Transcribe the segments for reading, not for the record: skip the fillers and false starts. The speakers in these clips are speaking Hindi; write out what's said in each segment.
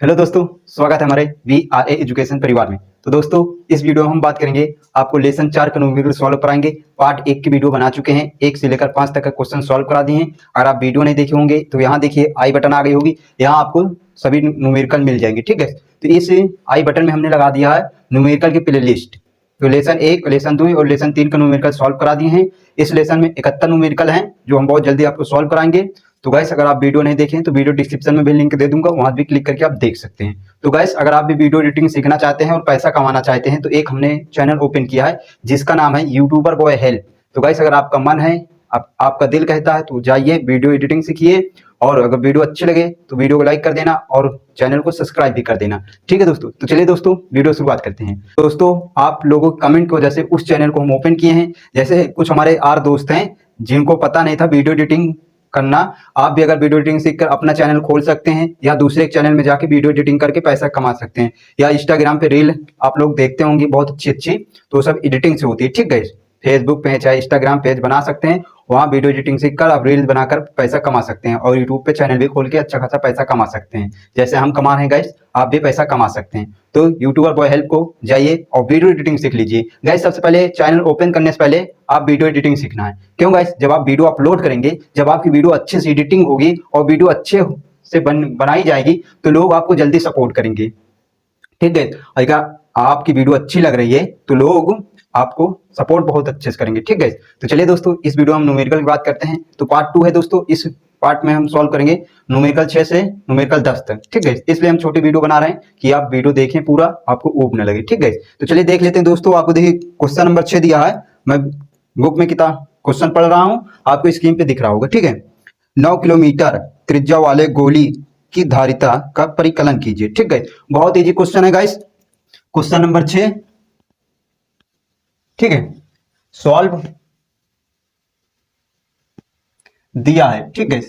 हेलो दोस्तों, स्वागत है हमारे VRA एजुकेशन परिवार में। तो दोस्तों, इस वीडियो में हम बात करेंगे, आपको लेसन 4 का न्यूमेरिकल सॉल्व कराएंगे। पार्ट 1 की वीडियो बना चुके हैं, 1 से लेकर 5 तक का क्वेश्चन सॉल्व करा दिए हैं। अगर आप वीडियो नहीं देखे होंगे तो यहाँ देखिए आई बटन आ गई होगी, यहाँ आपको सभी न्यूमेरिकल मिल जाएंगे। ठीक है, तो इस आई बटन में हमने लगा दिया है न्यूमेरिकल की प्ले लिस्ट। तो लेसन 1, लेसन 2 और लेसन 3 का न्यूमेरिकल सॉल्व करा दिए हैं। इस लेसन में 71 न्यूमेरिकल हैं जो हम बहुत जल्दी आपको सॉल्व कराएंगे। तो गाइस, अगर आप वीडियो नहीं देखें तो वीडियो डिस्क्रिप्शन में भी लिंक दे दूंगा, वहां भी क्लिक करके आप देख सकते हैं। तो गाइस, अगर आप भी वीडियो एडिटिंग सीखना चाहते हैं और पैसा कमाना चाहते हैं तो एक हमने चैनल ओपन किया है जिसका नाम है यूट्यूबर बॉय हेल्प। तो गाइस, अगर आपका मन है, आपका दिल कहता है तो जाइए वीडियो एडिटिंग सीखिए, और अगर वीडियो अच्छे लगे तो वीडियो को लाइक कर देना और चैनल को सब्सक्राइब भी कर देना। ठीक है दोस्तों, तो चलिए दोस्तों वीडियो शुरुआत करते हैं। दोस्तों, आप लोगों के कमेंट की वजह से उस चैनल को हम ओपन किए हैं। जैसे कुछ हमारे और दोस्त हैं जिनको पता नहीं था वीडियो एडिटिंग करना, आप भी अगर वीडियो एडिटिंग सीखकर अपना चैनल खोल सकते हैं या दूसरे चैनल में जाके वीडियो एडिटिंग करके पैसा कमा सकते हैं। या इंस्टाग्राम पे रील आप लोग देखते होंगे बहुत अच्छी अच्छी, तो सब एडिटिंग से होती है। ठीक है, फेसबुक पे चाहे इंस्टाग्राम पेज बना सकते हैं, वहाँ वीडियो एडिटिंग सीखकर आप रील बनाकर पैसा कमा सकते हैं। और यूट्यूब पे चैनल भी खोल के अच्छा खासा पैसा कमा सकते हैं। जैसे हम कमा रहे हैं गाइस, आप भी पैसा कमा सकते हैं। तो यूट्यूबर बॉय हेल्प को जाइए और वीडियो एडिटिंग सीख लीजिए। गाइस, सबसे पहले चैनल ओपन करने से पहले आप वीडियो एडिटिंग सीखना है। क्यों गाइस, जब आप वीडियो अपलोड करेंगे, जब आपकी वीडियो अच्छे से एडिटिंग होगी और वीडियो अच्छे से बनाई जाएगी तो लोग आपको जल्दी सपोर्ट करेंगे। ठीक है, अगर आपकी वीडियो अच्छी लग रही है तो लोग आपको सपोर्ट बहुत अच्छे से करेंगे। ठीक है, तो चलिए दोस्तों इस वीडियो में हम न्यूमेरिकल की बात करते हैं। तो पार्ट 2 है दोस्तों, इस पार्ट में हम सॉल्व करेंगे न्यूमेरिकल 6 से न्यूमेरिकल 10 तक। ठीक है, इसलिए हम छोटी वीडियो बना रहे हैं कि आप वीडियो देखें पूरा, आपको ऊब न लगे। ठीक है, तो चलिए देख लेते हैं दोस्तों। आपको देखिए क्वेश्चन नंबर 6 दिया है, मैं बुक में किताब क्वेश्चन पढ़ रहा हूँ, आपको स्क्रीन पे दिख रहा होगा। ठीक है, 9 किलोमीटर त्रिज्या वाले गोली की धारिता का परिकलन कीजिए। ठीक है, बहुत इजी क्वेश्चन है गाइस, क्वेश्चन नंबर 6। ठीक है, सॉल्व दिया है। ठीक है,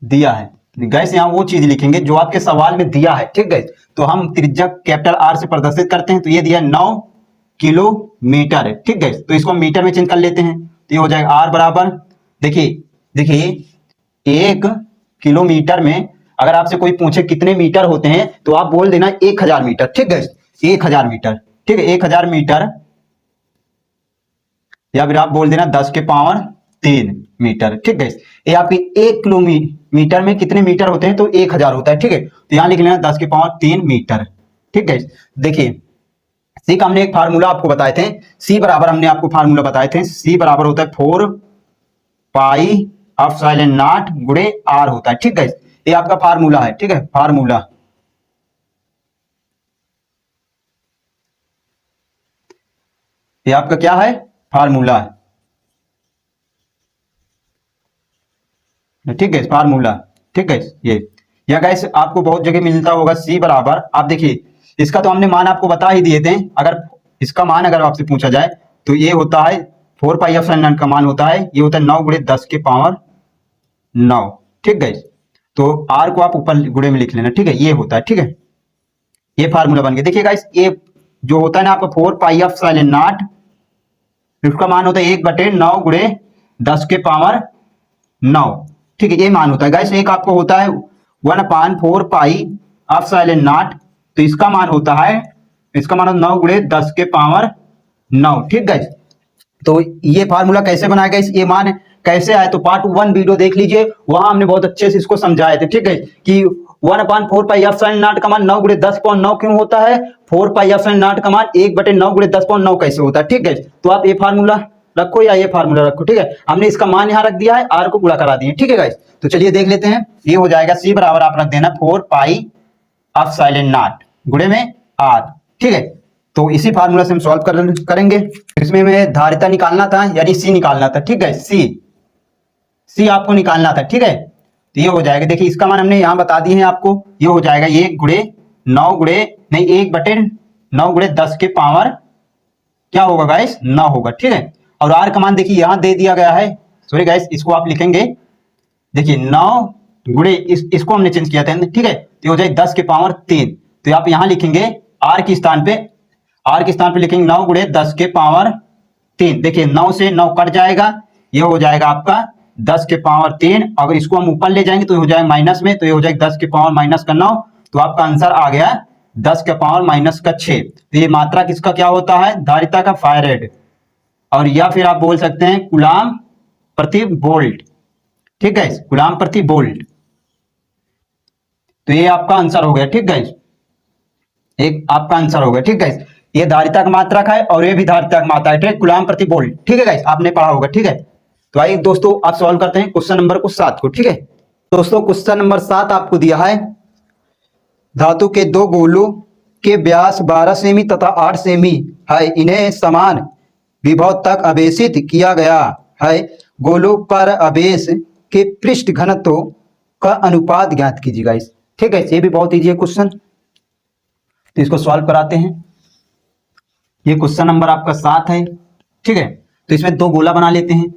दिया है गैस, यहां वो चीज लिखेंगे जो आपके सवाल में दिया है। ठीक है, तो हम त्रिज्या कैपिटल आर से प्रदर्शित करते हैं। तो ये दिया 9 किलोमीटर है। ठीक है, तो इसको हम मीटर में चेंज कर लेते हैं। तो ये हो जाएगा आर बराबर, देखिए 1 किलोमीटर में अगर आपसे कोई पूछे कितने मीटर होते हैं तो आप बोल देना 1000 मीटर। ठीक है, 1000 मीटर। ठीक है, 1000 मीटर, या फिर आप बोल देना 10 के पावर 3 मीटर। ठीक है, ये आपकी 1 किलोमीटर में कितने मीटर होते हैं तो 1000 होता है। ठीक है, तो यहां लिख लेना 10 के पावर 3 मीटर। ठीक है, देखिए सी का हमने एक फार्मूला आपको बताए थे, सी बराबर हमने आपको फार्मूला बताए थे, सी बराबर होता है 4 पाई एप्सिलॉन नॉट गुणे आर होता है। ठीक है, ये आपका फार्मूला है। ठीक है, फार्मूला ये आपका क्या है, फार्मूला है। ठीक है, फार्मूला। ठीक है, ये या गाइस आपको बहुत जगह मिलता होगा, सी बराबर, आप देखिए इसका तो हमने मान आपको बता ही दिए थे। अगर इसका मान अगर आपसे पूछा जाए तो ये होता है 4 पाई एप्सिलॉन नॉट का मान होता है, ये होता है 9 गुणे 10 के पावर 9। ठीक है, तो आर को आप ऊपर गुणे में लिख लेना। ठीक है, ये होता है। ठीक है, ये फार्मूला बन गया। देखिए गाइस, ये जो होता है ना आपका 4 पाई एप्सिलॉन नॉट, इसका मान होता है 1/9 गुणे 10 के पावर 9। ठीक है, ये मान होता है गाइस। एक आपको होता है 1/4 पाई एप्सिलॉन नॉट, तो इसका मान होता है 9 गुणे 10 के पावर 9। ठीक गाइस, तो ये फार्मूला कैसे बनाया गया, ये मान कैसे आया, तो पार्ट 1 वीडियो देख लीजिए, वहां हमने बहुत अच्छे से इसको समझाए थे। ठीक है, कि 1/4 पाई एप्सिलॉन नॉट का मान 9 गुणे 10 पावर 9 क्यों होता है, 4 पाई एप्सिलॉन नॉट का मान 1/9 गुणे 10 पावर 9 कैसे होता है। ठीक है, तो आप ये फार्मूला रखो या ये फार्मूला रखो। ठीक है, हमने इसका मान यहां रख दिया है, आर को गुणा करा दिए। ठीक है गाइस, तो चलिए देख लेते हैं। ये हो जाएगा सी बराबर आप रख देना 4 पाई एप्सिलॉन नॉट गुणे में आर। ठीक है, तो इसी फार्मूला से हम सॉल्व करेंगे। इसमें हमें धारिता निकालना था, यानी सी निकालना था। ठीक है, सी आपको निकालना था। ठीक है, तो ये हो जाएगा, देखिए इसका मान हमने यहां बता दिए हैं आपको, ये हो जाएगा 1 गुणे 9 गुणे नहीं 1/9 गुणे 10 के पावर क्या होगा गाइस, 9 होगा। ठीक है, और आर का मान देखिए यहां दे दिया गया है, सॉरी गाइस इसको आप लिखेंगे, देखिए 9 गुणे इसको हमने चेंज किया था। ठीक है, तो हो जाएगा 10 के पावर 3, तो आप यहां लिखेंगे आर के स्थान पे लिखेंगे 9 गुणे 10 के पावर 3। देखिए 9 से 9 कट जाएगा, ये हो जाएगा आपका 10 के पावर 3। अगर इसको हम ऊपर ले जाएंगे तो हो जाएगा माइनस में, तो ये हो जाएगा 10 के पावर -9, तो आपका आंसर आ गया 10 के पावर माइनस का 6। तो ये मात्रा किसका क्या होता है, धारिता का फारेड, और या फिर आप बोल सकते हैं कूलाम प्रति वोल्ट। ठीक है, कूलाम प्रति वोल्ट। तो ये आपका आंसर हो गया। ठीक है, एक आपका आंसर हो गया। ठीक है, ये धारिता का मात्रक है और ये भी धारिता का मात्रा है। ठीक है, कूलाम प्रति वोल्ट। ठीक है गाइस, आपने पढ़ा होगा। ठीक है, तो आइए दोस्तों आप सॉल्व करते हैं क्वेश्चन नंबर 7 को। ठीक है दोस्तों, क्वेश्चन नंबर 7 आपको दिया है, धातु के दो गोलों के व्यास 12 सेमी तथा 8 सेमी है, इन्हें समान विभव तक आवेशित किया गया है, गोलों पर आवेश के पृष्ठ घनत्व का अनुपात ज्ञात कीजिए गाइस। ठीक है, ये भी बहुत इजी है क्वेश्चन, तो इसको सॉल्व कराते हैं। ये क्वेश्चन नंबर आपका 7 है। ठीक है, तो इसमें दो गोला बना लेते हैं।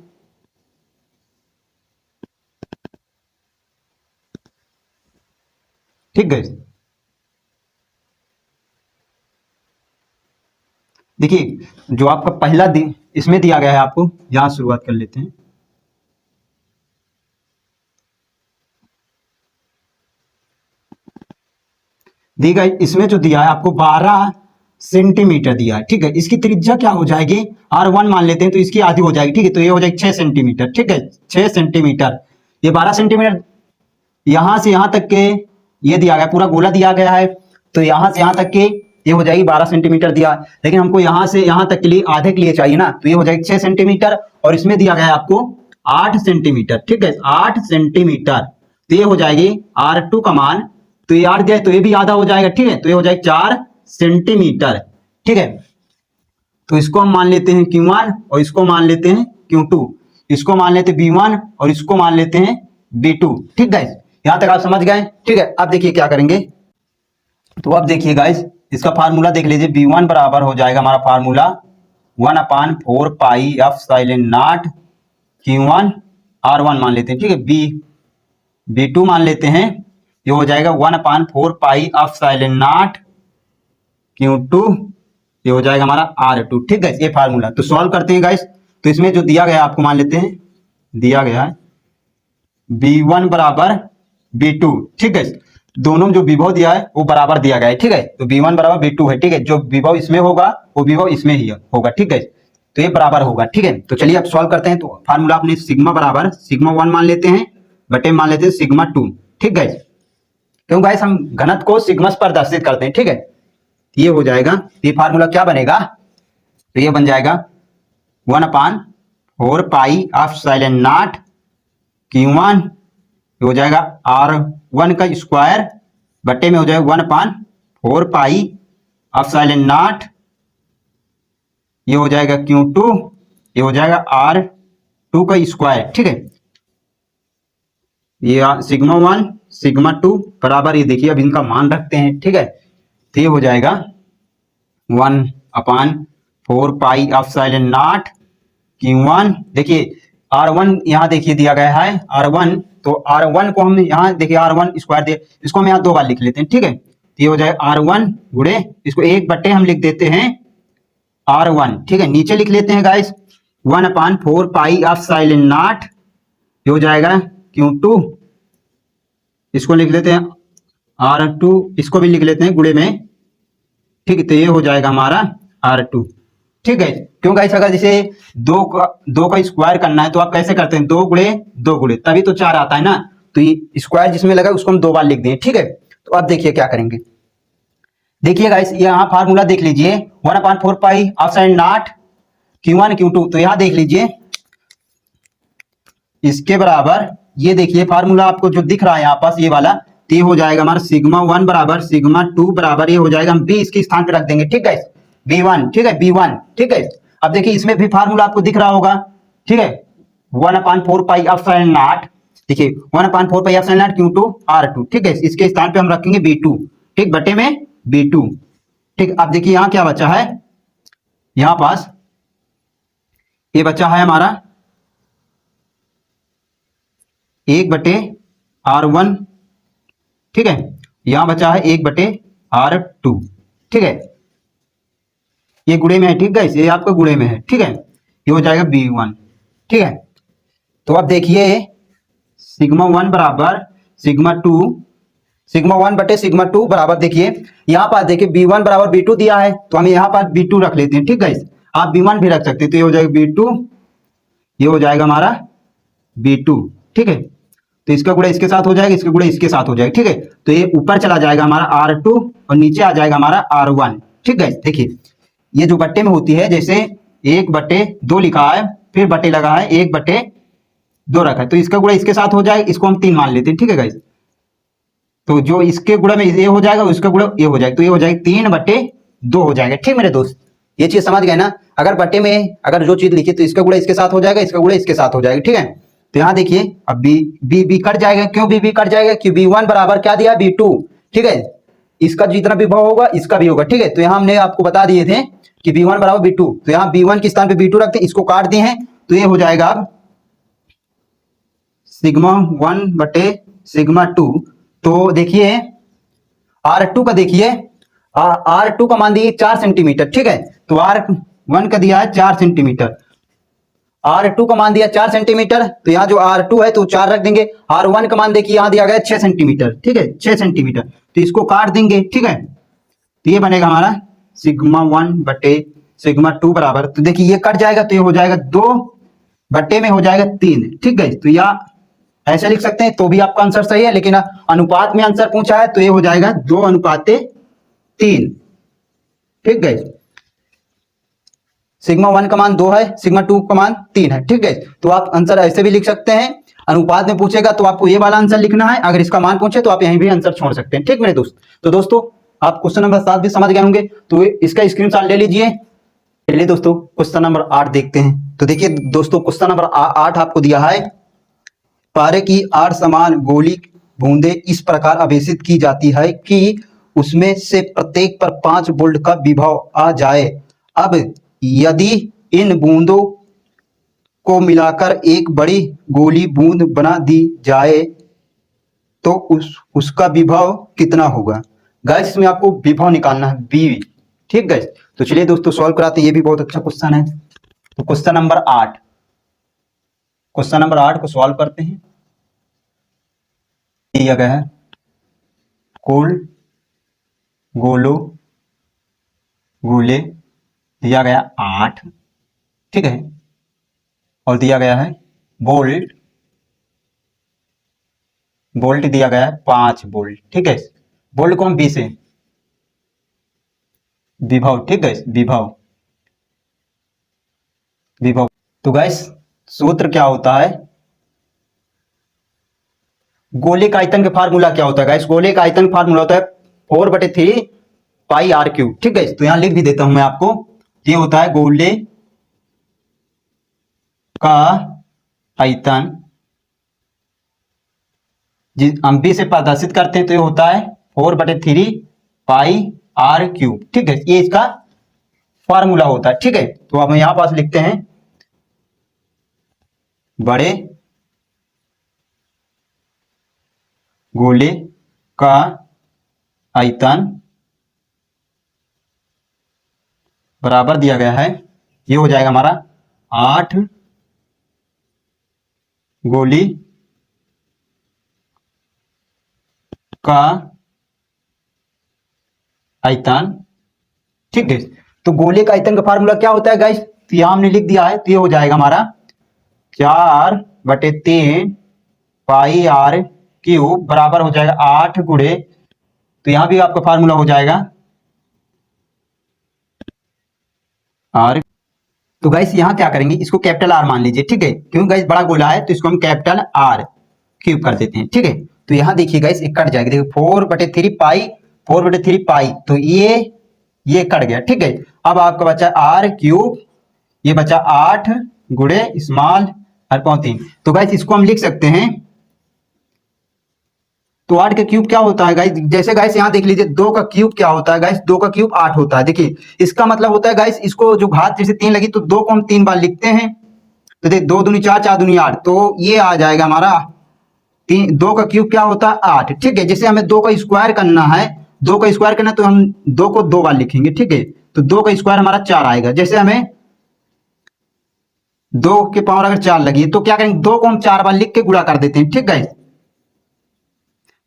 ठीक है, देखिए जो आपका पहला इसमें दिया गया है, आपको यहां शुरुआत कर लेते हैं। दी गई इसमें जो दिया है आपको 12 सेंटीमीटर दिया है। ठीक है, इसकी त्रिज्या क्या हो जाएगी, R1 मान लेते हैं, तो इसकी आधी हो जाएगी। ठीक है, तो ये हो जाएगी 6 सेंटीमीटर। ठीक है, 6 सेंटीमीटर। ये 12 सेंटीमीटर यहां से यहां तक के ये दिया गया, पूरा गोला दिया गया है, तो यहां से यहां तक के ये हो जाएगी 12 सेंटीमीटर दिया, लेकिन हमको यहां से यहां तक के लिए आधे के लिए चाहिए ना, तो ये हो जाएगी 6 सेंटीमीटर, और इसमें दिया गया है आपको 8 सेंटीमीटर। ठीक है, 8 सेंटीमीटर, तो ये हो जाएगी R2 का मान, तो ये 8 दिया है तो ये भी आधा हो जाएगा। ठीक है, तो ये हो जाएगा 4 सेंटीमीटर। ठीक है, तो इसको हम मान लेते हैं Q1 और इसको मान लेते हैं Q2, इसको मान लेते हैं B1 और इसको मान लेते हैं B2। ठीक गाइस, यहां तक आप समझ गए। ठीक है, अब देखिए क्या करेंगे, तो अब देखिए गाइस इसका फार्मूला देख लीजिए। B1 बराबर हो जाएगा हमारा formula 1/4 pi epsilon not Q1 R1 मान लेते हैं। ठीक है, B2 मान लेते हैं, ये हो जाएगा 1/4 पाई एप्सिलॉन नॉट Q2, ये हो जाएगा हमारा R2। ठीक है, ये फार्मूला। तो सॉल्व करते हैं गाइस, तो इसमें जो दिया गया आपको मान लेते हैं, दिया गया है B1 बराबर B2। ठीक है, दोनों जो विभव दिया है वो बराबर दिया गया है। ठीक है, तो B1 बराबर B2 है। ठीक है, जो विभव इसमें होगा वो विभव इसमें ही होगा। ठीक है, तो ये बराबर होगा। ठीक है, तो चलिए अब सॉल्व करते हैं। तो फार्मूला अपने सिग्मा बराबर सिग्मा 1 मान लेते हैं, बटे मान लेते हैं सिग्मा 2। ठीक है, क्यों गाइस हम घनत्व को सिग्मा से प्रदर्शित करते हैं। ठीक है, ये हो जाएगा, ये फार्मूला क्या बनेगा, तो ये बन जाएगा 1/4 पाई एप्सिलॉन नॉट Q1, हो जाएगा R1 का स्क्वायर बटे में हो जाएगा 1/4 पाई एप्सिलॉन नॉट, ये हो जाएगा Q2, ये हो जाएगा R2 का स्क्वायर। ठीक है, ये सिग्मा 1 सिग्मा 2 बराबर, ये देखिए अब इनका मान रखते हैं। ठीक है, तो ये हो जाएगा 1/4 पाई एप्सिलॉन नॉट Q1। देखिए R1 यहाँ देखिए दिया गया है R1, तो R1 को हम यहाँ देखिए R1 स्क्वायर दे, इसको हम यहाँ 2 बार लिख लेते हैं। ठीक है, तो ये हो जाएगा R1 गुणे, इसको 1 बटे हम लिख देते हैं R1। ठीक है, नीचे लिख लेते हैं गाइस 1/4 पाई एप्सिलॉन नॉट, ये हो जाएगा Q2, इसको लिख लेते हैं R2, इसको भी लिख लेते हैं गुणे में। ठीक है, तो ये हो जाएगा हमारा R2। ठीक है, क्यों गाइस अगर जैसे 2 का स्क्वायर करना है तो आप कैसे करते हैं, 2 गुणे 2 गुणे, तभी तो 4 आता है ना, तो ये स्क्वायर जिसमें लगा उसको हम 2 बार लिख दें। ठीक है, तो अब देखिए क्या करेंगे, देखिए गाइस यहाँ फार्मूला देख लीजिए 1/4 पाई एप्सिलॉन नॉट Q1 Q2, तो यहाँ देख लीजिए इसके बराबर, ये देखिए फार्मूला आपको जो दिख रहा है यहाँ पास ये वाला, तो ये हो जाएगा हमारा सिग्मा 1 बराबर सिग्मा 2 बराबर, ये हो जाएगा हम B इसके स्थान पे रख देंगे। ठीक है, B1। ठीक है, B1। ठीक है, अब देखिए इसमें भी फार्मूला आपको दिख रहा होगा। ठीक है, 1/4 पाई एप्सिलॉन नॉट, देखिए 1/4 पाई एप्सिलॉन नॉट Q2 R2। ठीक है, इसके स्थान पे हम रखेंगे B2। ठीक, बटे में B2। ठीक, अब देखिए यहाँ क्या बचा है, यहाँ पास ये बचा है हमारा 1/R1। ठीक है, यहां बचा है 1/R2। ठीक है, ये गुणे में है। ठीक है, ये आपका गुणे में है। ठीक है, ये हो जाएगा B1। ठीक है, तो अब देखिए सिग्मा 1 बराबर सिग्मा 2, सिग्मा 1 बटे सिग्मा 2 बराबर, देखिए यहाँ पर देखिए B1 बराबर B2 दिया है, तो हम यहाँ पर B2 रख लेते हैं। ठीक है, आप B1 भी रख सकते हैं, तो ये हो जाएगा B2, ये हो जाएगा हमारा B2। ठीक है, तो इसका गुणा इसके साथ हो जाएगा, इसका गुणा इसके साथ हो जाएगा। ठीक है, तो ये ऊपर चला जाएगा हमारा R2 और नीचे आ जाएगा हमारा R1। ठीक है, देखिए ये जो बट्टे में होती है, जैसे 1/2 लिखा है, फिर बट्टे लगा है 1/2 रखा है, तो इसका गुणा इसके साथ हो जाएगा, इसको हम 3 मान लेते हैं। ठीक है गाइस, तो जो इसके गुणा में ये हो जाएगा, उसका गुणा ये हो जाएगा, तो ये हो जाएगा 3/2 हो जाएगा। ठीक मेरे दोस्त, ये चीज समझ गए ना। अगर बट्टे में अगर जो चीज लिखी तो इसका गुणा इसके साथ हो जाएगा, इसका गुणा इसके साथ हो जाएगा। ठीक है, तो यहाँ देखिए अब बी कट जाएगा। क्यों बी कट जाएगा? क्यों B1 बराबर क्या दिया, B2। ठीक है, इसका जितना विभव होगा इसका भी होगा। ठीक है, तो यहाँ हमने आपको बता दिए थे कि B1 बराबर B2, तो यहाँ B1 के स्थान पे B2 रखते हैं, इसको काट दिए हैं, तो ये हो जाएगा अब सिग्मा 1 बटे सिग्मा 2। तो देखिए R2 का देखिए R2 का मान दिए 4 सेंटीमीटर। ठीक है, तो R1 का दिया है 4 सेंटीमीटर, R2 का मान दिया 4 सेंटीमीटर, तो यहाँ जो R2 है तो 4 रख देंगे। R1 का मान देखिए यहाँ दिया गया 6 सेंटीमीटर। ठीक है, 6 सेंटीमीटर, तो इसको काट देंगे। ठीक है, तो ये बनेगा हमारा सिग्मा 1 बटे सिग्मा 2 बराबर, तो देखिए ये कट जाएगा, तो ये हो जाएगा 2 बट्टे में हो जाएगा 3। ठीक है, तो या ऐसे लिख सकते हैं, तो भी आपका आंसर सही है, लेकिन अनुपात में आंसर पूछा है, तो ये हो जाएगा 2:3। ठीक है, सिग्मा 1 का मान 2 है, सिग्मा 2 का मान 3 है। ठीक है, तो आप आंसर ऐसे भी लिख सकते हैं। अनुपात में पूछेगा तो आपको ये वाला आंसर लिखना है, अगर इसका मान पूछे तो आप यहीं भी आंसर छोड़ सकते हैं। ठीक मेरे दोस्त, तो दोस्तों आप क्वेश्चन नंबर 7 भी समझ गए होंगे, तो इसका स्क्रीनशॉट ले लीजिए। चलिए दोस्तों क्वेश्चन नंबर 8 देखते हैं। तो देखिए दोस्तों क्वेश्चन नंबर 8 आपको दिया है, पारे की 8 समान गोली बूंदे इस प्रकार अभेसित की जाती है कि उसमें से प्रत्येक पर 5 वोल्ट का विभव आ जाए। अब यदि इन बूंदों को मिलाकर एक बड़ी गोली बूंद बना दी जाए तो उसका विभव कितना होगा। गाइस इसमें आपको विभव निकालना है, बी। ठीक गाइस, तो चलिए दोस्तों सॉल्व कराते हैं, ये भी बहुत अच्छा क्वेश्चन है। तो क्वेश्चन नंबर 8 को सॉल्व करते हैं। दिया गया है गोले दिया गया 8। ठीक है, और दिया गया है बोल्ट दिया गया है 5 बोल्ट। ठीक है, बोल्ट को हम बी से विभव। ठीक है, विभव तो गाइस सूत्र क्या होता है, गोले का आयतन का फार्मूला क्या होता है गाइस, गोले का आयतन फार्मूला होता है 4/3 पाई r3। ठीक है, तो यहां लिख भी देता हूं मैं आपको, ये होता है गोले का आयतन, हम बी से प्रदर्शित करते हैं, तो ये होता है 4/3 पाई r3। ठीक है, ये इसका फार्मूला होता है। ठीक है, तो अब हम यहां पास लिखते हैं बड़े गोले का आयतन बराबर दिया गया है, ये हो जाएगा हमारा 8 गोली का आयतन। ठीक है, तो गोले का आयतन का फार्मूला क्या होता है गाइस, तो यहां हमने लिख दिया है, तो ये हो जाएगा हमारा 4/3 पाई r³ बराबर हो जाएगा 8 गुणे, तो यहां भी आपका फार्मूला हो जाएगा r। तो गाइस यहां क्या करेंगे, इसको कैपिटल R मान लीजिए। ठीक है, क्योंकि गाइस बड़ा गोला है तो इसको हम कैपिटल R³ कर देते हैं। ठीक है, तो यहां देखिए गाइस एक कट जाएगा, देखिए 4/3 पाई, तो ये कट गया। ठीक है, अब आपका बचा r³, ये बचा 8 गुणे स्मॉल r/3। तो गाइस इसको हम लिख सकते हैं, तो 8 का क्यूब क्या होता है गाइस, जैसे गाइस यहाँ देख लीजिए 2 का क्यूब क्या होता है गाइस, 2 का क्यूब 8 होता है। देखिए इसका मतलब होता है गाइस, इसको जो घात जैसे 3 लगी तो 2 को हम 3 बार लिखते हैं, तो देखिए 2 दूनी 4, 4 दूनी 8, तो ये आ जाएगा हमारा 2 का क्यूब क्या होता है 8। ठीक है, जैसे हमें 2 का स्क्वायर करना है, 2 का स्क्वायर करना है, तो हम 2 को 2 बार लिखेंगे। ठीक है, तो 2 का स्क्वायर हमारा 4 आएगा। जैसे हमें 2 के पावर अगर 4 लगी तो क्या करेंगे, 2 को हम 4 बार लिख के गुणा कर देते हैं। ठीक है,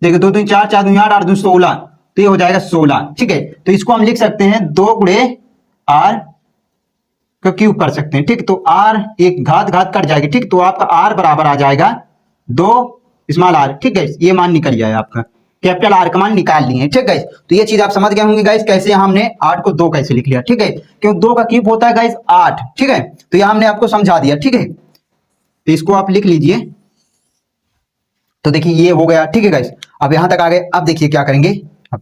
देखिए 2 दूनी 4, 4 दूनी 8, 8 दूनी 16, तो ये हो जाएगा 16। ठीक है, तो इसको हम लिख सकते हैं 2 गुणे आर का क्यूब कर सकते हैं। ठीक, तो आर एक घात घात कट जाएगी। ठीक, तो आपका आर बराबर आ जाएगा 2 स्मॉल आर। ठीक है, ये मान निकल जाए आपका, कैपिटल आर का मान निकाल लिए। ठीक है, तो ये चीज आप समझ गए होंगे गाइस, कैसे हमने 8 को 2 कैसे लिख लिया। ठीक है, क्यों 2 का क्यूब होता है गाइस 8। ठीक है, तो ये हमने आपको समझा दिया। ठीक है, तो इसको आप लिख लीजिए। तो देखिए ये हो गया। ठीक है गाइस, अब यहां तक आ गए। अब देखिए क्या करेंगे, अब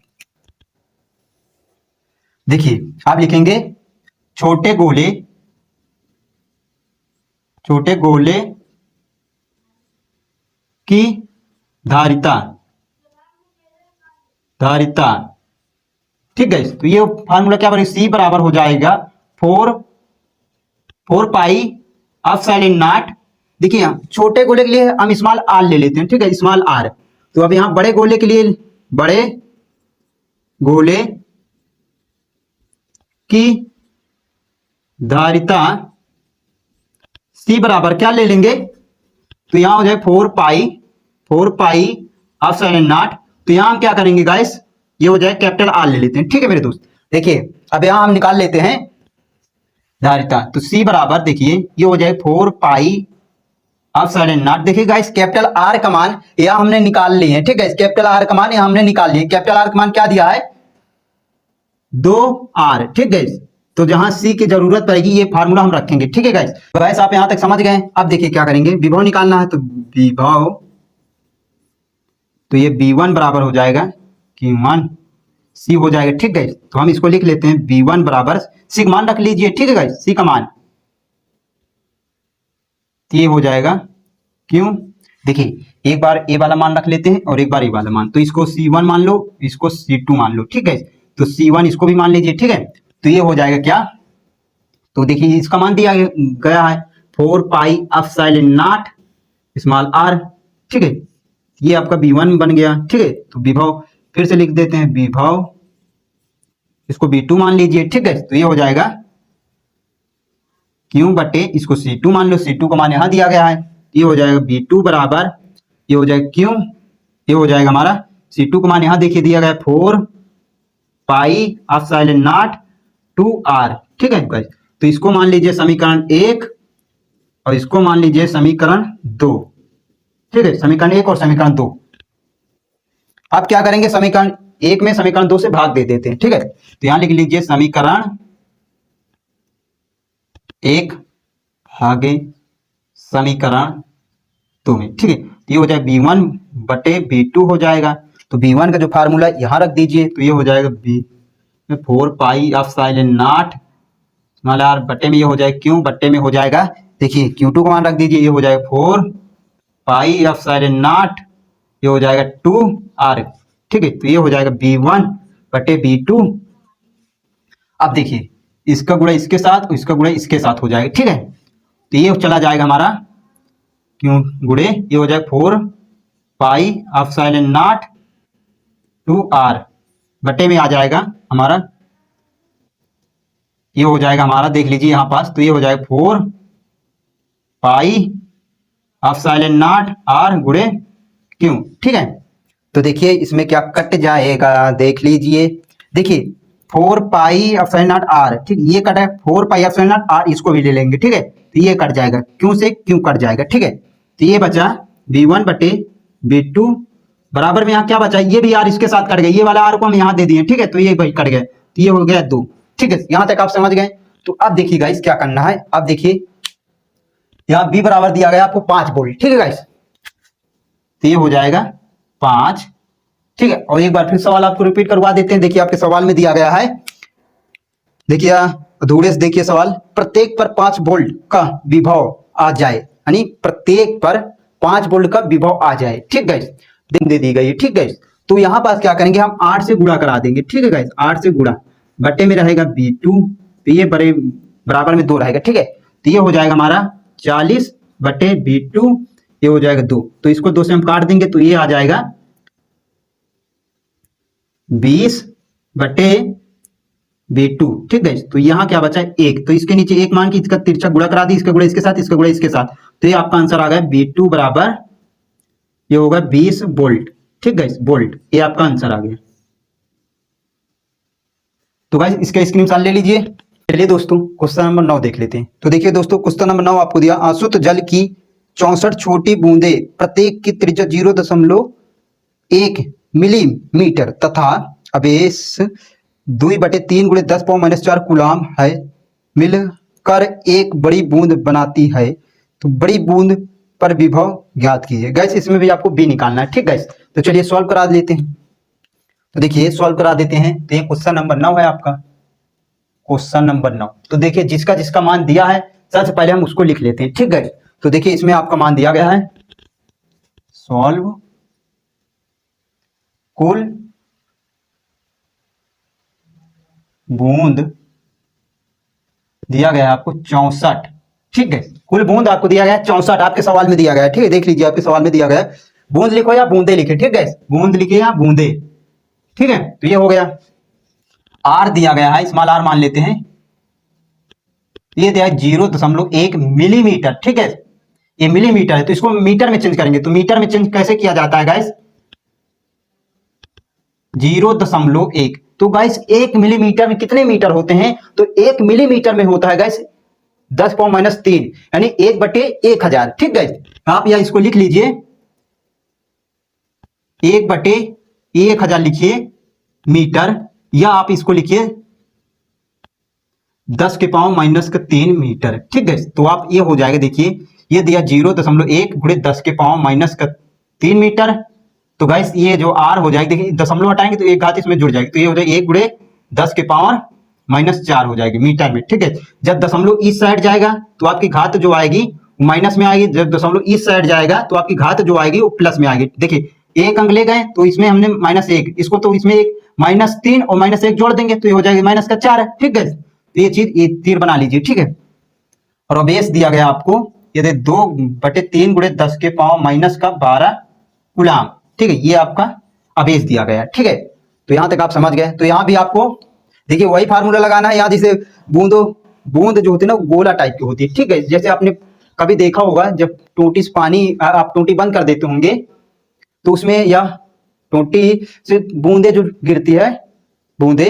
देखिए आप लिखेंगे छोटे गोले की धारिता। ठीक है, तो ये फार्मूला क्या बनेगा, सी बराबर हो जाएगा 4 पाई एप्सिलॉन नॉट। देखिए यहाँ छोटे गोले के लिए हम स्मॉल आर ले लेते हैं। ठीक है, स्मॉल आर। तो अब यहाँ बड़े गोले के लिए बड़े गोले की धारिता सी बराबर क्या ले लेंगे, तो यहां हो जाए 4 पाई एप्सिलॉन नॉट। तो यहां हम क्या करेंगे गाइस, ये हो जाए कैपिटल आर ले लेते हैं। ठीक है मेरे दोस्त, देखिए अब यहां हम निकाल लेते हैं धारिता। तो सी बराबर देखिए ये हो जाए 4 पाई एप्सिलॉन नॉट। देखिए गाइस कैपिटल आर का मान यहां हमने निकाल लिए हैं। ठीक है, कैपिटल आर का मान यहां हमने निकाल लिए। कैपिटल आर का मान क्या दिया है, 2 आर। ठीक है, तो जहां सी की जरूरत पड़ेगी ये फार्मूला हम रखेंगे। ठीक है गाइस, तो गाइस आप यहां तक समझ गए। अब देखिए क्या करेंगे, विभव निकालना है। तो विभव, तो ये V1 बराबर हो जाएगा Q1 सी हो जाएगा। ठीक है, तो हम इसको लिख लेते हैं V1 बराबर सी का मान रख लीजिए। ठीक है गाइस, सी का मान तो ये हो जाएगा क्यों, देखिए एक बार ए वाला मान रख लेते हैं और एक बार ए वाला मान। तो इसको C1 मान लो, इसको C2 मान लो। ठीक है, तो C1 इसको भी मान लीजिए। ठीक है, तो ये हो जाएगा क्या, तो देखिए इसका मान दिया गया है 4 pi epsilon nought small r. ठीक है, ये आपका V1 बन गया। ठीक है, तो विभव फिर से लिख देते हैं, विभव इसको V2 मान लीजिए। ठीक है, तो ये हो जाएगा क्यों बटे इसको C2 मान लो, C2 का मान यहां दिया गया है। ये हो जाएगा V2 बराबर, ये हो जाएगा क्यों, ये हो जाएगा हमारा C2 का मान यहां देखिए दिया गया 4 पाई एप्सिलॉन नॉट 2R। ठीक है गाइस, तो इसको मान लीजिए समीकरण 1 और इसको मान लीजिए समीकरण 2। ठीक है, समीकरण 1 और समीकरण 2। आप क्या करेंगे, समीकरण 1 में समीकरण 2 से भाग दे देते हैं। ठीक है, तो यहां लिख लीजिए समीकरण 1 भागे समीकरण 2 में। ठीक है, तो ये हो जाएगा V1 बटे V2 हो जाएगा। तो V1 का जो फार्मूला यहां रख दीजिए, तो ये हो जाएगा 4 pi epsilon nought small r बटे में ये हो जाएगा क्यों बटे में हो जाएगा, देखिए Q2 का मान रख दीजिए, ये हो जाएगा 4 पाई एप्सिलॉन नॉट, ये हो जाएगा 2R। ठीक है, तो ये हो जाएगा V1 बटे V2। अब देखिए इसका गुणा इसके साथ, इसका गुणा इसके साथ हो जाएगा। ठीक है, तो ये चला जाएगा हमारा क्यों गुणे, ये हो जाएगा 4 पाई एप्सिलॉन नॉट 2R बटे में आ जाएगा हमारा, ये हो जाएगा हमारा देख लीजिए यहां पास, तो ये हो जाएगा 4 पाई एप्सिलॉन नॉट R गुणे क्यों। ठीक है, तो देखिए इसमें क्या कट जाएगा, देख लीजिए। देखिए 4 पाई एप्सिलॉन नॉट R, ठीक, ये कट है 4 पाई एप्सिलॉन नॉट R, इसको भी ले लेंगे। ठीक है, तो ये कट जाएगा, क्यों से क्यों कट जाएगा। ठीक है, तो ये बचा V1 बटे V2 बराबर में यहाँ क्या बचा, ये भी R इसके साथ कट गया, ये वाला R को हम यहाँ दे दिए। ठीक है, तो ये भाई कट गया, तो ये हो गया 2। ठीक है, यहां तक आप समझ गए। तो अब देखिए गाइस क्या करना है, अब देखिए यहाँ B बराबर दिया गया आपको 5 वोल्ट। ठीक है गाइस, तो ये हो जाएगा 5। ठीक है, और एक बार फिर सवाल आपको रिपीट करवा देते हैं। देखिए आपके सवाल में दिया गया है, देखिए अधूरे से देखिए सवाल, प्रत्येक पर 5 वोल्ट का विभव आ जाए, यानी प्रत्येक पर 5 वोल्ट का विभव आ जाए। ठीक गाइस, दे दी गई। ठीक गाइस, तो यहां पास क्या करेंगे, हम 8 से गुणा करा देंगे। ठीक है गाइस, 8 से गुणा बटे में रहेगा V2, तो ये बड़े बराबर में 2 रहेगा। ठीक है, तो ये हो जाएगा हमारा 40 बटे V2, ये हो जाएगा 2, तो इसको 2 से हम काट देंगे, तो ये आ जाएगा 20 बटे V2। ठीक है, तो यहां क्या बचा है 1, तो इसके नीचे 1 मान के इसका तिरछा गुणा करा दी, इसका गुणा इसके साथ, इसका गुणा इसके साथ, तो ये आपका आंसर आ गया V2 बराबर, ये होगा 20 वोल्ट। ठीक गाइस, बोल्ड, ये आपका आंसर आ गया। तो गाइस इसका स्क्रीनशॉट ले लीजिए। चलिए दोस्तों क्वेश्चन नंबर 9 देख लेते हैं। तो देखिए दोस्तों क्वेश्चन नंबर 9 आपको दिया, अशुद्ध जल की 64 छोटी बूंदे प्रत्येक की त्रिज्या 0.1 मिलीमीटर तथा आवेश 2/3 × 10⁻⁴ कूलाम है, मिलकर एक बड़ी बूंद बनाती है। तो बड़ी बूंद पर विभव ज्ञात कीजिए। गैस इसमें भी आपको बी निकालना है। ठीक गैस, तो चलिए सॉल्व करा लेते हैं। तो देखिए सॉल्व करा देते हैं। तो ये क्वेश्चन नंबर 9 है आपका, क्वेश्चन नंबर 9। तो देखिए जिसका जिसका मान दिया है सबसे पहले हम उसको लिख लेते हैं। ठीक है, तो देखिए इसमें आपका मान दिया गया है, सॉल्व कुल बूंद दिया गया है आपको 64। ठीक है, कुल बूंद आपको दिया गया है 64, आपके सवाल में दिया गया है। ठीक है, देख लीजिए आपके सवाल में दिया गया है, बूंद लिखो या बूंदे लिखे। ठीक है, बूंद लिखे या बूंदे। ठीक है, तो ये हो गया। आर दिया गया है, स्मॉल आर मान लेते हैं, ये दिया है 0.1 मिलीमीटर। ठीक है, ये मिलीमीटर है तो इसको मीटर में चेंज करेंगे। तो मीटर में चेंज कैसे किया जाता है गाइस, 0.1। तो गाइस 1 मिलीमीटर में कितने मीटर होते हैं, तो 1 मिलीमीटर में होता है गाइस 10⁻³ यानी 1/1000। ठीक गाइस, आप यहां इसको लिख लीजिए, 1/1000 लिखिए मीटर, या आप इसको लिखिए 10⁻³ मीटर। ठीक है, तो आप ये हो जाएगा, देखिए ये दिया 0.1 × 10⁻³ मीटर। तो गाइस ये जो आर हो जाएगी, देखिए दशमलव हटाएंगे तो एक घात इसमें जुड़ जाएगी, तो ये हो जाएगी 1 × 10⁻⁴ हो जाएगी मीटर में। ठीक है, जब दशमलव इस साइड जाएगा तो आपकी घात जो आएगी वो माइनस में आएगी, जब दशमलव इस साइड जाएगा तो आपकी घात जो आएगी वो प्लस में आएगी। देखिए एक अंक ले गए तो इसमें हमने -1, इसको तो इसमें एक -3 और -1 जोड़ देंगे तो ये हो जाएगा -4। ठीक है, तो ये चीज ये तीर बना लीजिए। ठीक है, और आवेश दिया गया आपको, ये 2/3 × 10⁻⁻12 कूलाम। ठीक है, ये आपका आवेश दिया गया है। ठीक है, तो यहां तक आप समझ गए। तो यहां भी आपको देखिए वही फार्मूला लगाना है। यहाँ जैसे बूंद जो होती है ना गोला टाइप की होती है। ठीक है, जैसे आपने कभी देखा होगा जब टोटी से पानी आप टोटी बंद कर देते होंगे तो उसमें यह टोटी से बूंदे जो गिरती है, बूंदे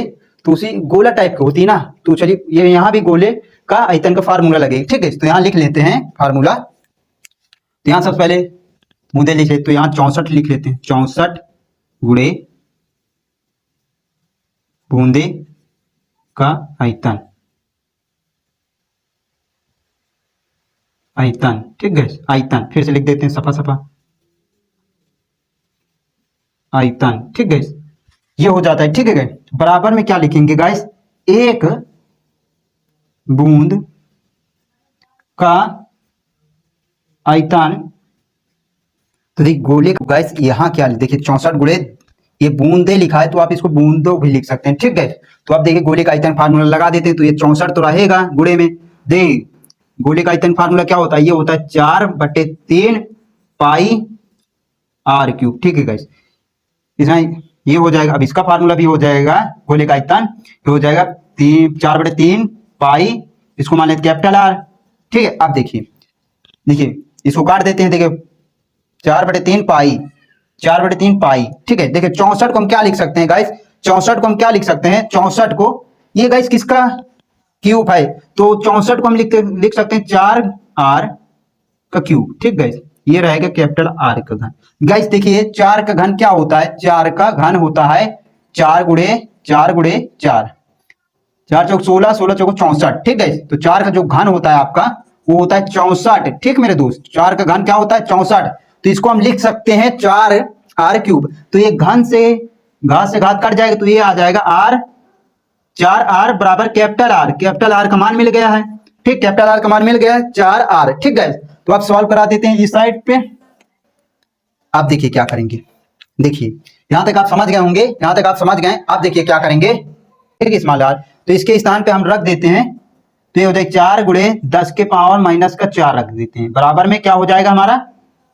तो उसी गोला टाइप की होती है ना। तो चलिए ये यहाँ भी गोले का आयतन का फार्मूला लगेगा। ठीक है, तो यहाँ लिख लेते हैं फार्मूला। तो यहाँ सबसे पहले बूंदे लिखे, तो यहाँ 64 लिख लेते हैं, 64 गुणे बूंदे का आयतन, आयतन। ठीक है, आयतन फिर से लिख देते हैं सफा सफा, आयतन। ठीक है, ये हो जाता है। ठीक है, बराबर में क्या लिखेंगे गाइस, एक बूंद का आयतन। तो देखिए गोले को गाइस यहाँ क्या देखिए 64 गुणे ये बूंदे लिखा है तो आप इसको बूंदों भी लिख सकते हैं। ठीक है, तो आप देखिए गोले का आयतन फार्मूला लगा देते हैं तो ये 64 तो रहेगा गुणे में। देख गोले का आयतन फार्मूला क्या होता है, ये होता है 4/3 पाई r³। ठीक है गाइस, इसमें ये हो जाएगा। अब इसका फार्मूला भी हो जाएगा, गोले का आयतन हो जाएगा 4/3 पाई, इसको मान लेते कैपिटल R। ठीक है, अब देखिए देखिए इसको काट देते हैं। देखिए 4/3 पाई, 4/3 पाई। ठीक है, देखिए 64 को हम क्या लिख सकते हैं गाइस, 64 को हम क्या लिख सकते हैं, 64 को ये गाइस किसका क्यूब है, तो 64 को हम लिख सकते हैं 4r का क्यूब। ठीक गाइस, ये रहेगा कैपिटल R का घन। गाइस देखिए 4 का घन क्या होता है, 4 का घन होता है 4 गुणे 4 गुणे 4, 4 चौक 16, 16 चौक 64। ठीक है, तो 4 का जो घन होता है आपका वो होता है 64। ठीक मेरे दोस्त, 4 का घन क्या होता है 64, तो इसको हम लिख सकते हैं 4r³। तो ये घन से घात से घात कट जाएगा तो ये आ जाएगा r, 4r बराबर कैपिटल R। कैपिटल R का मान मिल गया है। ठीक, कैपिटल R का मान मिल गया है 4r। ठीक है, तो आप सॉल्व करा देते हैं इस साइड पे। आप देखिए क्या करेंगे, देखिए यहां तक आप समझ गए होंगे, यहां तक आप समझ गए। आप देखिए क्या करेंगे, ठीक स्मॉल r, तो इसके स्थान पे हम रख देते हैं, तो ये हो जाएगा 4 गुणे 10⁻⁻⁴ रख देते हैं, बराबर में क्या हो जाएगा हमारा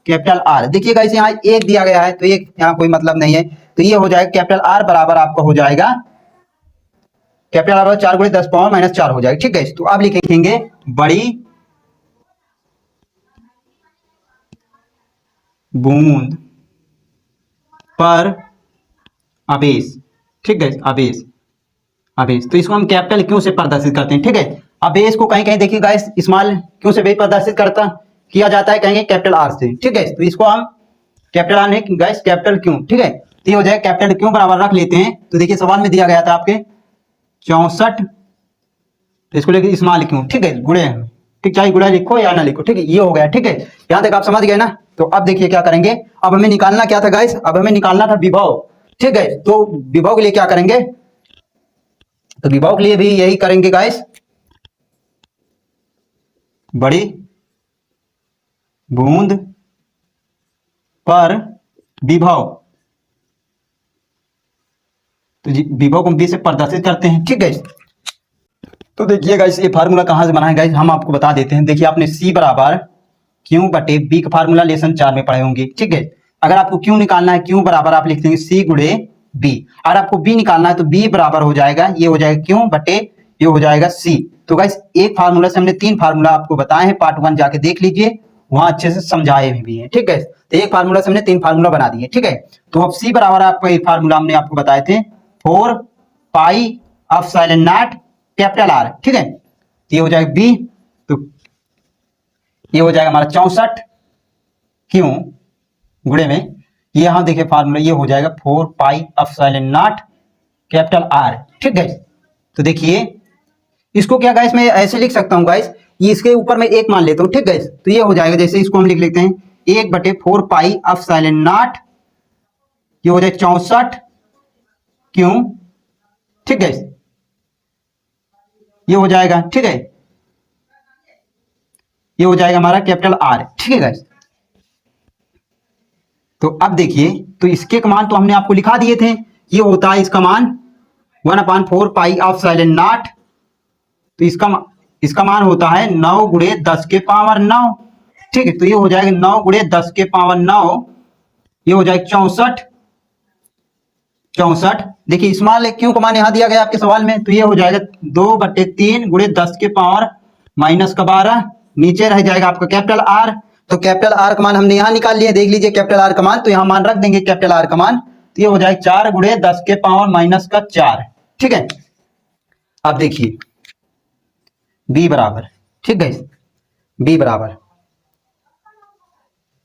कैपिटल R। देखिए गाइस यहाँ 1 दिया गया है तो ये यहाँ कोई मतलब नहीं है, तो ये हो जाएगा कैपिटल R बराबर आपका हो जाएगा कैपिटल R 4 गुणे 10⁻⁻⁴ हो जाएगा। ठीक है, तो अब लिखेंगे बड़ी बूंद पर आवेश, ठीक है, आवेश, आवेश। तो इसको हम कैपिटल क्यू से प्रदर्शित करते हैं, ठीक है। आवेश को कहीं कहीं देखिए गाइस स्मॉल क्यू से भी प्रदर्शित करता किया जाता है, कहेंगे कैपिटल आर से, ठीक है। तो इसको हम कैपिटल आर नहीं गाइस, कैपिटल क्यू, ठीक है। तो ये हो जाए कैपिटल क्यू बराबर रख लेते हैं। तो देखिए सवाल में दिया गया था आपके 64, तो इसको लेके स्मॉल क्यू, ठीक है, गुणे, ठीक, चाहे गुणा लिखो या ना लिखो, ठीक है, ये हो गया, ठीक है। यहां तक आप समझ गए ना। तो अब देखिए क्या करेंगे, अब हमें निकालना क्या था गाइस, अब हमें निकालना था विभव, ठीक है। तो विभव के लिए क्या करेंगे, तो विभव के लिए भी यही करेंगे गाइस, बड़ी बूंद पर विभव, तो विभव को हम बी से प्रदर्शित करते हैं, ठीक है। तो देखिए गाइस ये फार्मूला कहां से बना है गाइस, हम आपको बता देते हैं। देखिए आपने सी बराबर क्यू बटे बी का फार्मूला लेसन 4 में पढ़े होंगे, ठीक है। अगर आपको क्यू निकालना है, क्यू बराबर आप लिख देंगे सी गुणे बी। अगर आपको बी निकालना है तो बी बराबर हो जाएगा, ये हो जाएगा क्यू बटे ये हो जाएगा सी। तो गाइस एक फार्मूला से हमने 3 फार्मूला आपको बताए हैं, पार्ट 1 जाके देख लीजिए, वहां अच्छे से समझाए भी है, ठीक है। तो एक फार्मूला से हमने 3 फार्मूला बना दिए, ठीक है। तो अब सी बराबर आपको एक फार्मूला हमने आपको बताए थे 4 pi epsilon not capital R, ठीक है। तो ये हो जाएगा बी, तो ये हो जाएगा हमारा 64 क्यों गुणे में, ये यहां देखिए फार्मूला ये हो जाएगा 4 pi epsilon not capital R, ठीक है। तो देखिए इसको क्या गाइस मैं ऐसे लिख सकता हूं गाइस, ये इसके ऊपर मैं एक मान लेता हूं, ठीक गाइस। तो ये हो जाएगा, जैसे इसको हम लिख लेते हैं 1 बटे 4 पाई एप्सिलॉन नॉट, ये हो जाएगा 64 क्यों, ठीक गाइस, ये हो जाएगा, ठीक है, ये हो जाएगा हमारा कैपिटल आर, ठीक है गाइस। तो अब देखिए, तो इसके मान तो हमने आपको लिखा दिए थे, ये होता है इसका मान 1/4 पाई एप्सिलॉन नॉट, तो इसका मान होता है 9 गुणे 10 के पावर 9, ठीक है। तो ये हो जाएगा 9 गुणे 10 के पावर 9, ये हो जाएगा 64, 64। देखिए स्मॉल क्यू का मान यहां दिया गया आपके सवाल में, तो ये हो जाएगा 2/3 गुणे 10 के पावर माइनस का 12, नीचे रह जाएगा आपका कैपिटल आर। तो कैपिटल आर का मान हमने यहां निकाल लिया, देख लीजिए कैपिटल आर का मान, तो यहां मान रख देंगे कैपिटल आर का मान, तो ये हो जाएगा 4 गुणे 10 के पावर माइनस का 4, ठीक है। अब देखिए बी बराबर, ठीक है, बी बराबर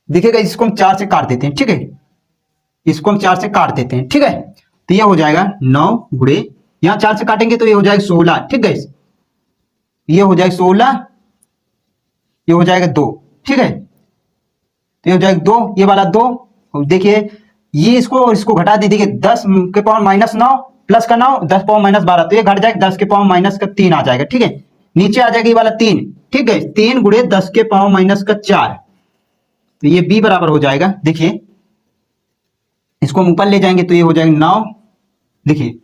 देखिएगा, इसको हम 4 से काट देते हैं, ठीक है, इसको हम 4 से काट देते हैं, ठीक है। तो ये हो जाएगा 9 गुणे, यहां 4 से काटेंगे तो ये हो जाएगा 16, ठीक है, ये हो जाएगा 16, ये हो जाएगा 2, ठीक है। तो ये हो जाएगा 2, ये वाला 2, देखिए ये इसको और इसको घटा दीजिए, 10 के पावर माइनस 9 प्लस का 9, 10 पावर माइनस 12, तो ये घट जाएगा 10 के पावर माइनस का 3 आ जाएगा, ठीक है। नीचे आ जाएगा ये वाला 3, ठीक है, 3 गुणे 10 के पावर माइनस का 4, तो ये बी बराबर हो जाएगा। देखिए इसको हम ऊपर ले जाएंगे तो ये हो जाएगा 9, देखिए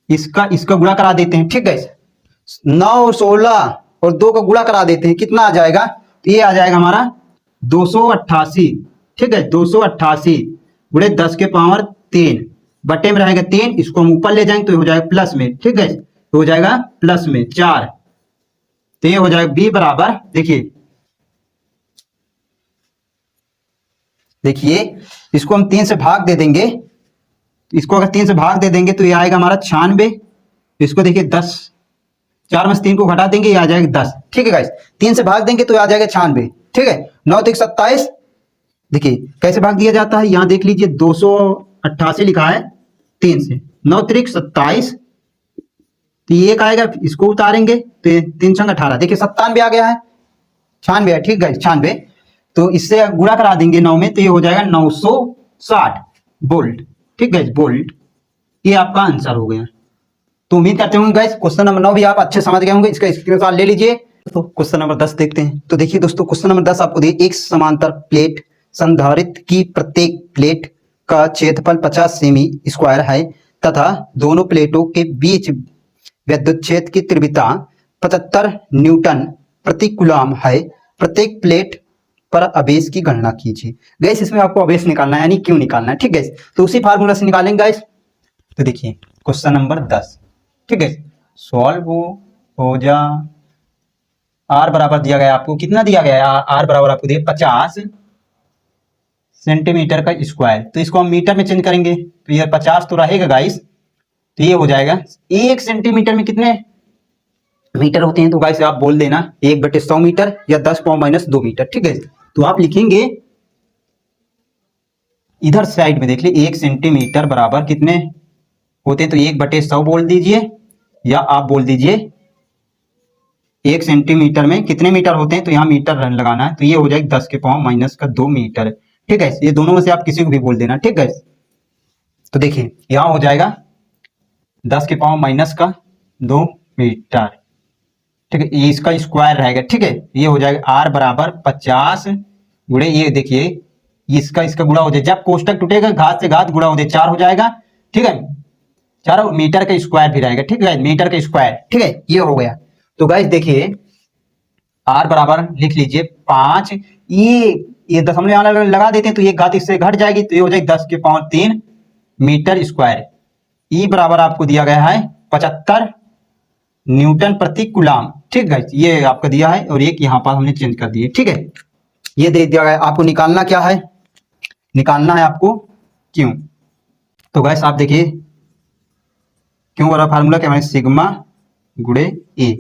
इसका गुणा करा देते हैं, ठीक है, 9 और 16 और 2 का गुणा करा देते हैं, कितना आ जाएगा, तो ये आ जाएगा हमारा 288, ठीक है, 288 गुणे 10 के पावर 3, बटे में रहेगा 3, इसको हम ऊपर ले जाएंगे तो ये हो जाएगा प्लस में, ठीक है, तो हो जाएगा प्लस में 4, तो ये हो जाएगा बी बराबर, देखिए इसको हम 3 से भाग दे देंगे, इसको अगर 3 से भाग दे देंगे तो ये आएगा हमारा 96, इसको देखिए 10, 4 में से 3 को घटा देंगे, ये आ जाएगा 10, ठीक है गाइस, 3 से भाग देंगे तो ये आ जाएगा 96, ठीक है। 9 3 27, देखिए कैसे भाग दिया जाता है, यहां देख लीजिए 288 लिखा है 3 से, 9 3 27, तो ये एक आएगा, इसको उतारेंगे तो 3 संग 18, देखिए 97 आ गया है, 96 है, ठीक है 96, तो इससे गुणा करा देंगे 9 में तो ये हो जाएगा 960 वोल्ट, ठीक है वोल्ट, ये आपका आंसर हो गया। तो उम्मीद करते होंगे गाइस क्वेश्चन नंबर 9 भी आप अच्छे समझ गए होंगे, इसका स्क्रीनशॉट ले लीजिए। तो क्वेश्चन नंबर 10 देखते हैं। तो देखिए दोस्तों क्वेश्चन नंबर 10 आपको दिए, एक समांतर प्लेट संधारित्र की प्रत्येक प्लेट का क्षेत्रफल 50 सेमी स्क्वायर है तथा दोनों प्लेटों के बीच विद्युत क्षेत्र की तीव्रता 75 न्यूटन प्रति कूलम है, प्रत्येक प्लेट पर आवेश की गणना कीजिए। गाइस इसमें आपको आवेश निकालना है, यानी क्यों निकालना है, ठीक है, तो उसी फार्मूला से निकालेंगे गाइस। तो देखिए क्वेश्चन नंबर 10, ठीक है, सॉल्व हो जा, आर बराबर दिया गया आपको, कितना दिया गया है, आर बराबर आपको दिया 50 सेंटीमीटर का स्क्वायर। तो इसको हम मीटर में चेंज करेंगे तो ये 50 तो रहेगा गाइस। तो ये हो जाएगा 1 सेंटीमीटर में कितने मीटर होते हैं। तो गाइस आप बोल देना 1/100 मीटर या 10⁻² मीटर। ठीक है, तो आप लिखेंगे इधर साइड में देख लीजिए 1 सेंटीमीटर बराबर कितने होते हैं। तो 1/100 बोल दीजिए या आप बोल दीजिए 1 सेंटीमीटर में कितने मीटर होते हैं। तो यहाँ मीटर रन लगाना है। तो ये हो जाएगा 10⁻² मीटर। ठीक है, ये दोनों में से आप किसी को भी बोल देना। ठीक है, तो देखिए यहाँ हो जाएगा 10⁻² मीटर। ठीक है, ये इसका स्क्वायर रहेगा। ठीक है, ये हो जाएगा R बराबर 50 गुणे ये देखिए इसका इसका गुणा हो जाए। जब कोष्टक टूटेगा घात से घात गुणा हो जाए 4 हो जाएगा। ठीक है, 4 मीटर का स्क्वायर भी रहेगा। ठीक है, मीटर का स्क्वायर। ठीक है, ये हो गया। तो गाइस देखिए R बराबर लिख लीजिए 5। ये दशमलव यहाँ लगा देते हैं तो ये घात इससे घट जाएगी। तो ये हो जाएगी 10⁻³ मीटर स्क्वायर। E बराबर आपको दिया गया है 75 न्यूटन प्रति कूलाम। ठीक है, ये आपका दिया है और एक यहाँ पर हमने चेंज कर दिए। ठीक है, ये दे दिया गया। आपको निकालना क्या है, निकालना है आपको क्यों। तो गाइस आप देखिए क्यों वाला फार्मूला क्या है, सिग्मा गुणे ए।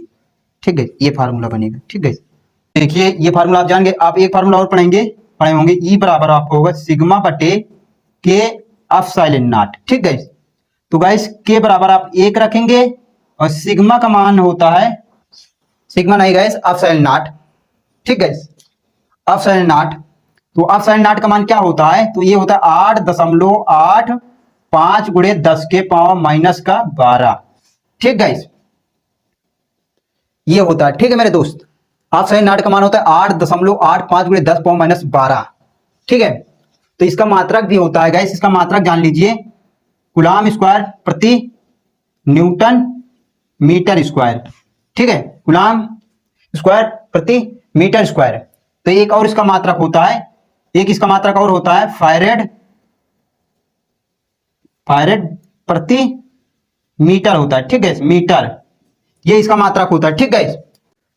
ठीक है, ये फार्मूला बनेगा। ठीक है, देखिए ये फार्मूला आप जान गए। आप एक फार्मूला और पढ़े होंगे। ई बराबर आपको होगा सिग्मा बटे के एप्सिलॉन नॉट। ठीक है, तो गाइस के बराबर आप 1 रखेंगे और सिग्मा का मान होता है, सिग्मा नहीं गाइस एप्सिलॉन नॉट। ठीक है, एप्सिलॉन नॉट। तो एप्सिलॉन नॉट का मान क्या होता है, तो ये होता है 8.85 गुणे 10⁻⁻12। ठीक गाइस, ये होता है। ठीक है मेरे दोस्त, एप्सिलॉन नॉट का मान होता है 8.85 गुणे 10⁻12। ठीक है, तो इसका मात्रक भी होता है गाइस। इसका मात्रक जान लीजिए कूलाम स्क्वायर प्रति न्यूटन मीटर स्क्वायर। ठीक है, कूलाम स्क्वायर प्रति मीटर स्क्वायर। तो एक और इसका मात्रक होता है, एक इसका मात्रक और होता है फैरेड प्रति मीटर होता है। ठीक है, मीटर ये इसका मात्रक होता है। ठीक है,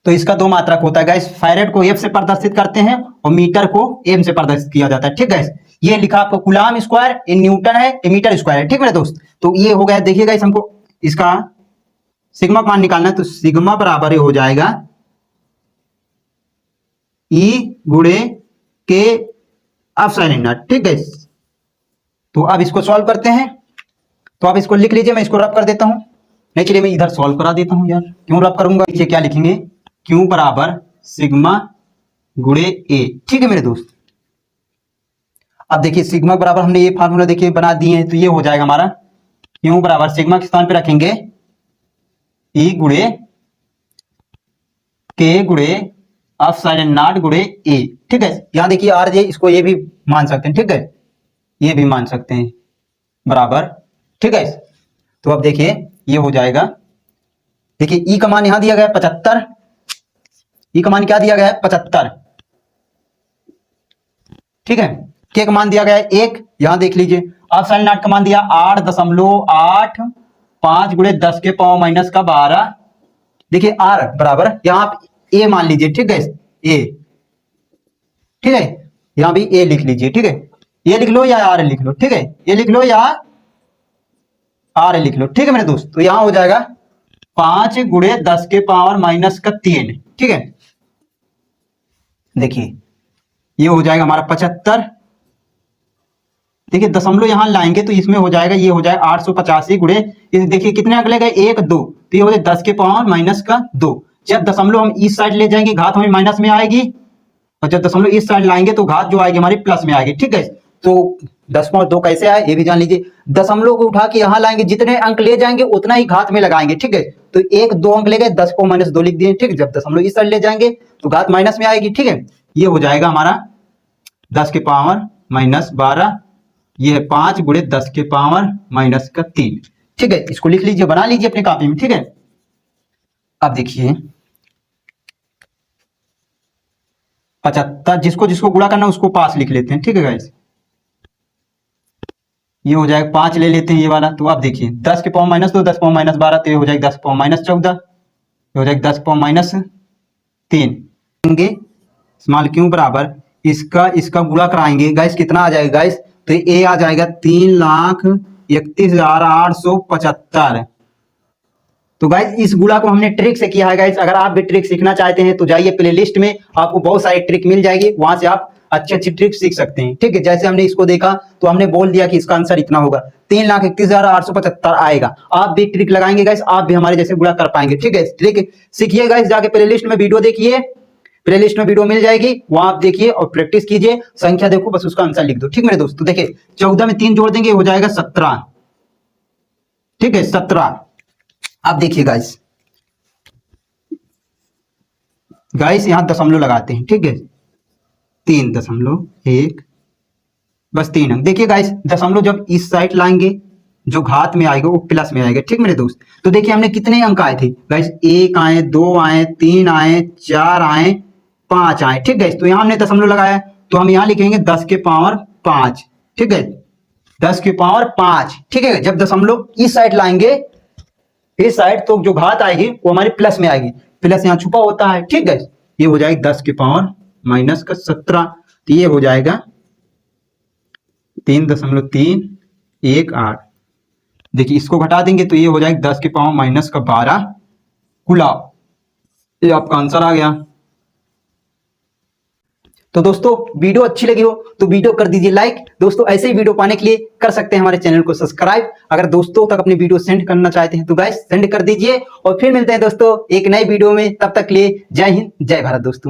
तो इसका 2 मात्रक होता है गाइस। फैरेड को F से प्रदर्शित करते हैं और मीटर को M से प्रदर्शित किया जाता है। ठीक है, ये लिखा आपको कूलाम स्क्वायर, ये न्यूटन है, ये मीटर स्क्वायर है। ठीक मेरे दोस्त, तो ये हो गया। देखिए गाइस हमको इसका सिग्मा मान निकालना है। तो सिग्मा बराबर हो जाएगा E गुणे के एप्सिलॉन नॉट। ठीक है, तो अब इसको सॉल्व करते हैं। तो आप इसको लिख लीजिए, मैं इसको रब कर देता हूं। नहीं चलिए मैं इधर सॉल्व करा देता हूं यार, क्यों रब करूंगा। ये क्या लिखेंगे, Q बराबर सिग्मा गुणे ए। ठीक है मेरे दोस्त, अब देखिए सिग्मा बराबर हमने ये फार्मूला देखिए बना दिए हैं। तो ये हो जाएगा हमारा Q बराबर सिग्मा के स्थान पे रखेंगे E गुणे के गुणे एप्सिलॉन नॉट गुणे ए। ठीक है, यहां देखिए आर जे, इसको ये भी मान सकते हैं। ठीक है, ये भी मान सकते हैं बराबर। ठीक है, तो अब देखिए ये हो जाएगा। देखिए ई का मान यहां दिया गया है 75। ई का मान क्या दिया गया है 75। ठीक है, के का मान दिया गया है 1। यहां देख लीजिए एप्सिलॉन नॉट का मान दिया 8.85 गुणे 10⁻12। देखिए आर बराबर यहां आप ए मान लीजिए। ठीक है, ए। ठीक है, यहां भी ए लिख लीजिए। ठीक है, ये लिख लो या आर लिख लो। ठीक है, ये लिख लो या आर लिख लो। ठीक है मेरे दोस्त, तो यहां हो जाएगा 5 गुणे 10⁻³ ठीक है, देखिए ये हो जाएगा हमारा 75। देखिए दशमलव यहां लाएंगे तो इसमें हो जाएगा, ये हो जाएगा 885 गुणे, देखिए कितने अंक ले गए 1 2, तो ये हो जाए 10⁻²। जब दशमलव हम इस साइड ले जाएंगे घात हमें माइनस में आएगी, और जब दशमलव इस साइड लाएंगे तो घात जो आएगी हमारी प्लस में आएगी। ठीक है, तो 10.2 कैसे आए ये भी जान लीजिए। दशमलव को उठा के यहाँ लाएंगे, जितने अंक ले जाएंगे उतना ही घात में लगाएंगे। ठीक है, तो 1 2 अंक ले गए 10⁻2 लिख दिए। ठीक है, जब दशमलव इस साइड ले जाएंगे तो घात माइनस में आएगी। ठीक है, ये हो जाएगा हमारा 10⁻12। ये है 5 गुणे 10⁻³ ठीक है, इसको लिख लीजिए, बना लीजिए अपनी कॉपी में। ठीक है, अब देखिए 75, जिसको जिसको गुणा करना उसको पास लिख लेते हैं। ठीक है गाइस, ये हो जाएगा 5 ले लेते हैं ये वाला। तो आप देखिए 10⁻2 10⁻12, तो ये हो जाएगा 10⁻14, ये हो जाएगा 10⁻3। स्मॉल क्यू बराबर इसका गुणा कराएंगे गाइस, कितना आ जाएगा गाइस, तो ये आ जाएगा 3,31,875। तो गाइस इस गुणा को हमने ट्रिक से किया है गाइस। अगर आप भी ट्रिक सीखना चाहते हैं तो जाइए प्लेलिस्ट में, आपको बहुत सारी ट्रिक मिल जाएगी, वहां से आप अच्छी अच्छी ट्रिक सीख सकते हैं। ठीक है, जैसे हमने इसको देखा तो हमने बोल दिया कि इसका आंसर इतना होगा, 3,31,875 आएगा। आप भी ट्रिक लगाएंगे गाइस, आप भी हमारे जैसे गुणा कर पाएंगे। ठीक है, ट्रिक सीखिए गाइस, जाके प्लेलिस्ट में वीडियो देखिए, प्लेलिस्ट में वीडियो मिल जाएगी, वहां आप देखिए और प्रैक्टिस कीजिए। संख्या देखो, बस उसका आंसर लिख दो। ठीक मेरे दोस्त, तो देखिए 14 में 3 जोड़ देंगे, हो जाएगा 17। ठीक है 17। अब देखिए गाइस, यहां दशमलव लगाते हैं। ठीक है, 3.1, बस 3 अंक। देखिए गाइस, दशमलव जब इस साइड लाएंगे, जो घात में आएगा वो प्लस में आएगा। ठीक मेरे दोस्त, तो देखिए हमने कितने अंक आए थे गाइस, 1 आए, 2 आए, 3 आए, 4 आए, 5 आए। ठीक है, तो यहां हमने दशमलव लगाया, तो हम यहां लिखेंगे 10 के पावर 5। ठीक है, 10 के पावर 5। ठीक है, जब दशमलव इस साइड लाएंगे, इस साइड, तो जो घात आएगी वो हमारी प्लस में आएगी, प्लस यहाँ छुपा होता है। ठीक है, ये हो जाएगा 10 के पावर माइनस का 17, तो ये हो जाएगा 3.318। देखिए इसको घटा देंगे तो ये हो जाएगा 10 के पावर माइनस का 12 कूलम। ये आपका आंसर आ गया। तो दोस्तों वीडियो अच्छी लगी हो तो वीडियो कर दीजिए लाइक। दोस्तों ऐसे ही वीडियो पाने के लिए कर सकते हैं हमारे चैनल को सब्सक्राइब। अगर दोस्तों तक अपनी वीडियो सेंड करना चाहते हैं तो गाइस सेंड कर दीजिए, और फिर मिलते हैं दोस्तों एक नई वीडियो में। तब तक के लिए जय हिंद, जय भारत दोस्तों।